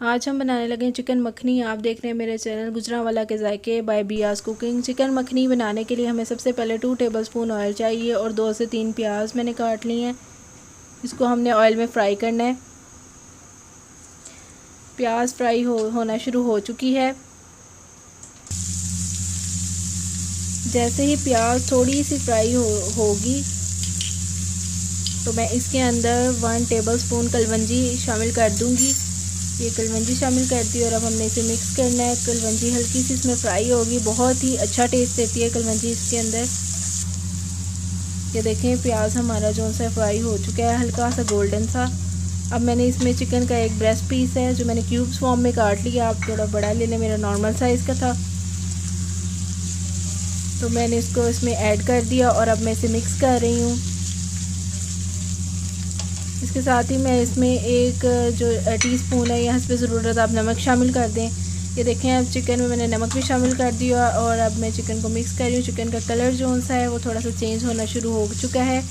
आज हम बनाने लगे हैं चिकन मखनी। आप देख रहे हैं मेरे चैनल गुजरांवाला के जायके by Beas cooking. Chicken makhani बनाने के लिए हमें सबसे पहले 2 टेबलस्पून ऑयल चाहिए और 2 से 3 प्याज मैंने काट लिए हैं। इसको हमने ऑयल में फ्राई करना है। प्याज फ्राई होना शुरू हो चुकी है। जैसे ही प्याज थोड़ी सी फ्राई होगी तो मैं इसके अंदर 1 टेबलस्पून कलवंजी शामिल कर दूंगी। ये कलवंजी शामिल कर दी और अब हमने इसे मिक्स करना है। कलवंजी हल्की सी इसमें फ्राई होगी, बहुत ही अच्छा टेस्ट देती है कलवंजी इसके अंदर। ये देखें प्याज हमारा जो सा फ्राई हो चुका है, हल्का सा गोल्डन सा। अब मैंने इसमें चिकन का एक ब्रेस्ट पीस है जो मैंने क्यूब्स फॉर्म में काट लिया। आप थोड़ा बड़ा ले लें, मेरा नॉर्मल साइज़ का था। तो मैंने इसको इसमें ऐड कर दिया और अब मैं इसे मिक्स कर रही हूँ। इसके साथ ही मैं इसमें एक जो टीस्पून है, यहाँ पे ज़रूरत आप नमक शामिल कर दें। ये देखें अब चिकन में मैंने नमक भी शामिल कर दिया और अब मैं चिकन को मिक्स कर रही हूँ। चिकन का कलर जो सा है वो थोड़ा सा चेंज होना शुरू हो चुका है।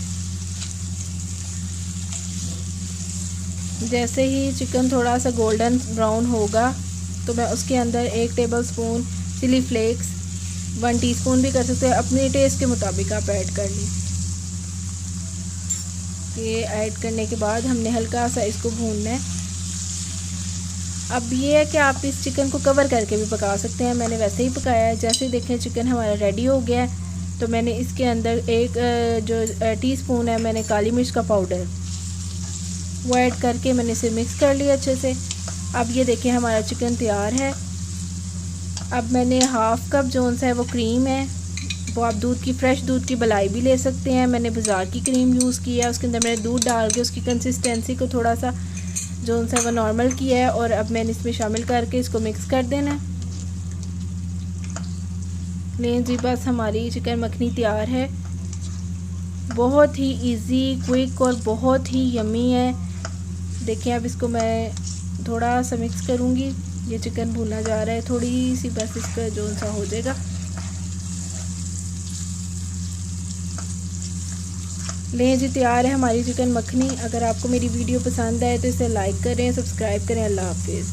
जैसे ही चिकन थोड़ा सा गोल्डन ब्राउन होगा तो मैं उसके अंदर 1 टेबलस्पून चिली फ्लेक्स, 1 टीस्पून भी कर सकते हैं, अपने टेस्ट के मुताबिक आप ऐड कर लीं। ये ऐड करने के बाद हमने हल्का सा इसको भूनना है। अब ये है कि आप इस चिकन को कवर करके भी पका सकते हैं, मैंने वैसे ही पकाया है। जैसे ही देखें चिकन हमारा रेडी हो गया है तो मैंने इसके अंदर एक जो टीस्पून है मैंने काली मिर्च का पाउडर वो ऐड करके मैंने इसे मिक्स कर लिया अच्छे से। अब ये देखें हमारा चिकन तैयार है। अब मैंने 1/2 कप जो सा है वो क्रीम है, वो आप दूध की फ्रेश दूध की मलाई भी ले सकते हैं। मैंने बाज़ार की क्रीम यूज़ की है, उसके अंदर मैंने दूध डाल के उसकी कंसिस्टेंसी को थोड़ा सा जो सा वो नॉर्मल किया है और अब मैंने इसमें शामिल करके इसको मिक्स कर देना है। लें जी, बस हमारी चिकन मखनी तैयार है। बहुत ही इजी, क्विक और बहुत ही यमी है। देखिए अब इसको मैं थोड़ा सा मिक्स करूँगी। ये चिकन भुना जा रहा है, थोड़ी सी बस इसका जो सा हो जाएगा। लें जी, तैयार है हमारी चिकन मखनी। अगर आपको मेरी वीडियो पसंद आए तो इसे लाइक करें, सब्सक्राइब करें। अल्लाह हाफिज़।